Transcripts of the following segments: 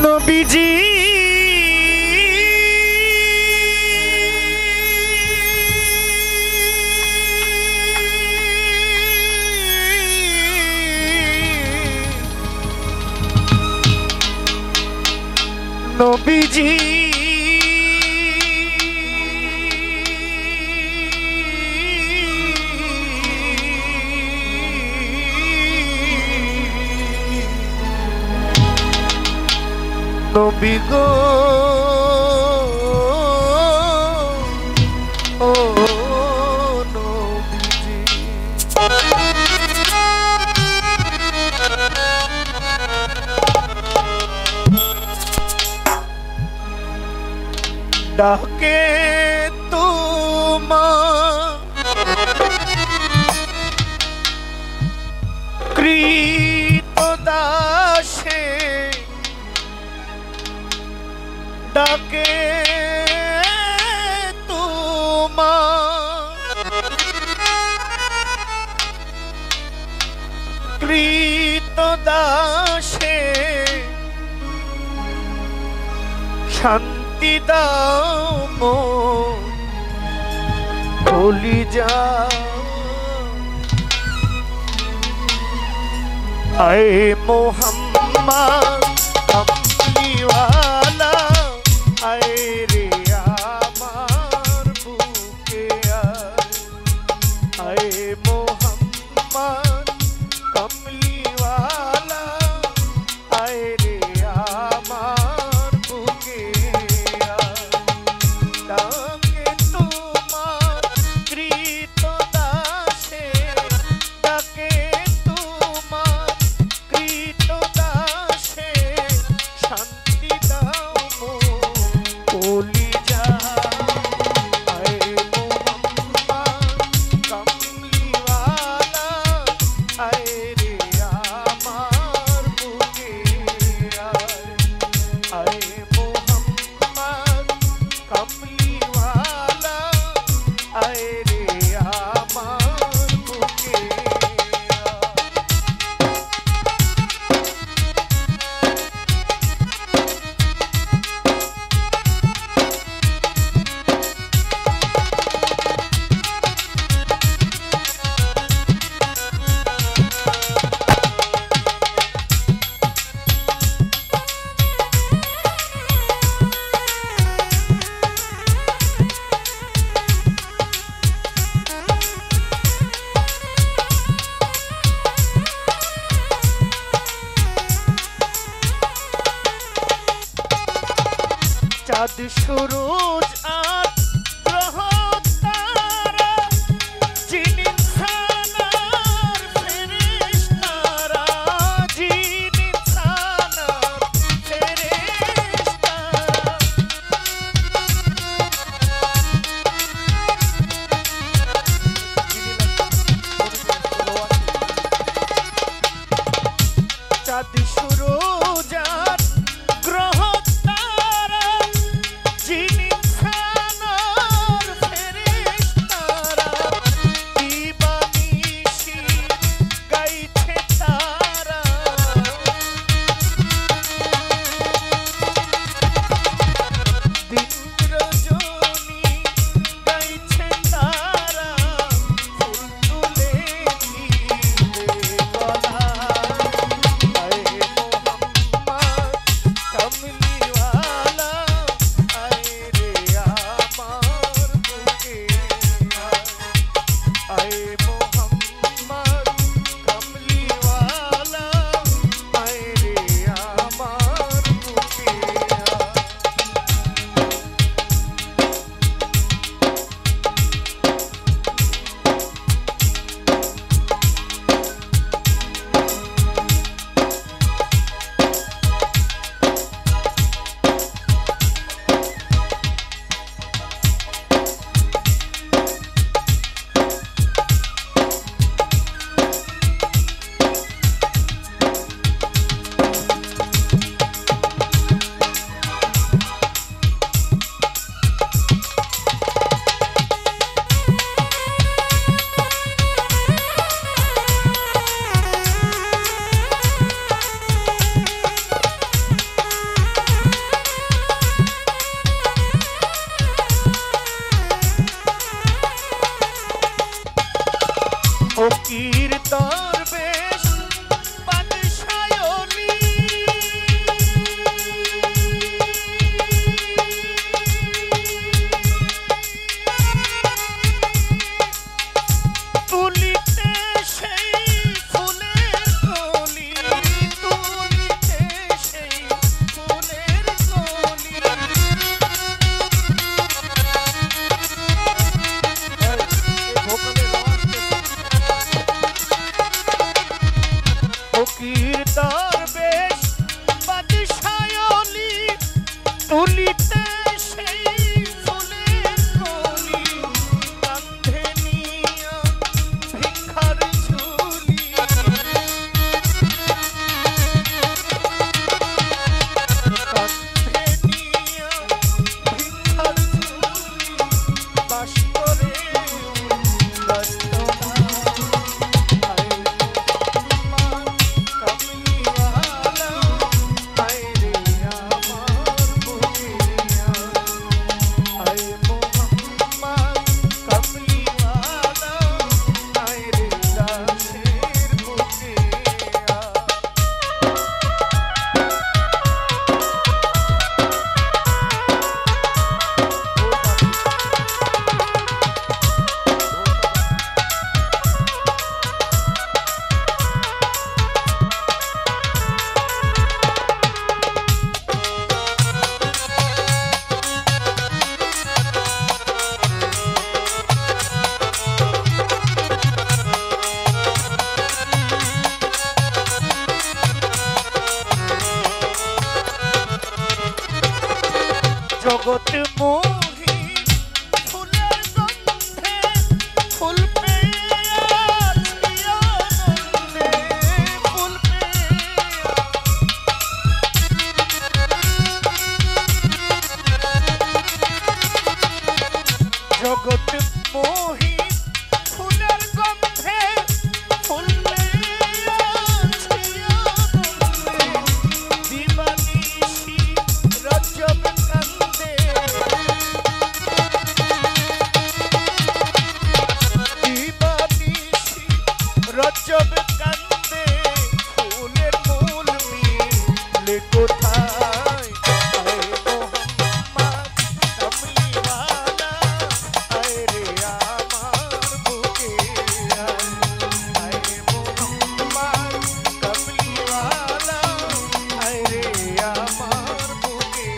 নবীজি নবীজি নবী গো ও নবীজি ডাকে তোমার কৃতদাসে ডাকে তোমার কৃতদাসে শান্তি দাও মন কলিজা আয় মোহাম্মদ কামলিওয়ালা আয় রে আমার বুকে আয় মোহাম্মদ কামলিওয়ালা আয় রে আমার বুকে ডাকে তোমার কৃতদাসে ডাকে তোমার কৃতদাসে শান্তি দাও কলিজা আয় মোহাম্মদ কামলিওয়ালা আয় রে আমার বুকে আয় মোহাম্মদ কামলিওয়ালা আয় রে আমার বুকে চাঁদ সূরজ আর গ্রহ তারা জিন ইনসান আর ফেরেশতারা জিন ইনসান আর ফেরেশতারা চাঁদ সূরজ আর গ্রহ জিনিস ফকির দরবেশ বাদশায়লি তুলিতে সেই ফুলের কলি তুলিতে সেই ফুলের কলি ফকির দরবেশ বাদশায়লি তুলিতে সেই ফুলের কলি কাঁধে নিয়া ভিক্ষার ঝুলি কাঁধে নিয়া ভিক্ষার ঝুলি বাস করে ব্যস্ত জগৎ মোহি ফুলের গন্ধে ফুল পেয়ে আছি আনন্দে ফুল পেয়ে জগৎ মোহি ফুলের গন্ধে ফুল পেয়ে আছি আনন্দে দিবানিশি রজব রজব কান্দে ফুলের মূল মিলে কোথায় আয় মোহাম্মদ কামলিওয়ালা আয় রে আমার বুকে আয় মোহাম্মদ কামলিওয়ালা আয় রে আমার বুকে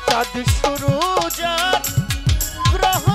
চাঁদ সুরুজ আর গ্রহ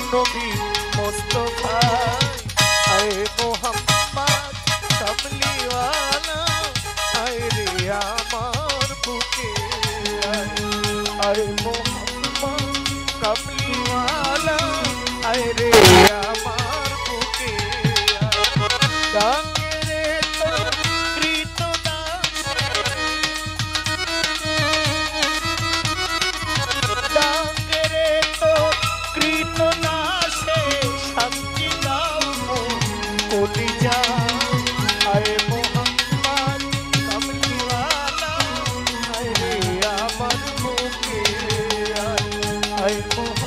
নবী মুস্তাফা আয় মোহাম্মদ কামলিওয়ালা আয় রে আমার বুকে আয় মোহাম্মদ কামলিওয়ালা আয় রে আমার বুকে ডাকে রে তোর কৃত দাস আয় মোহাম্মদ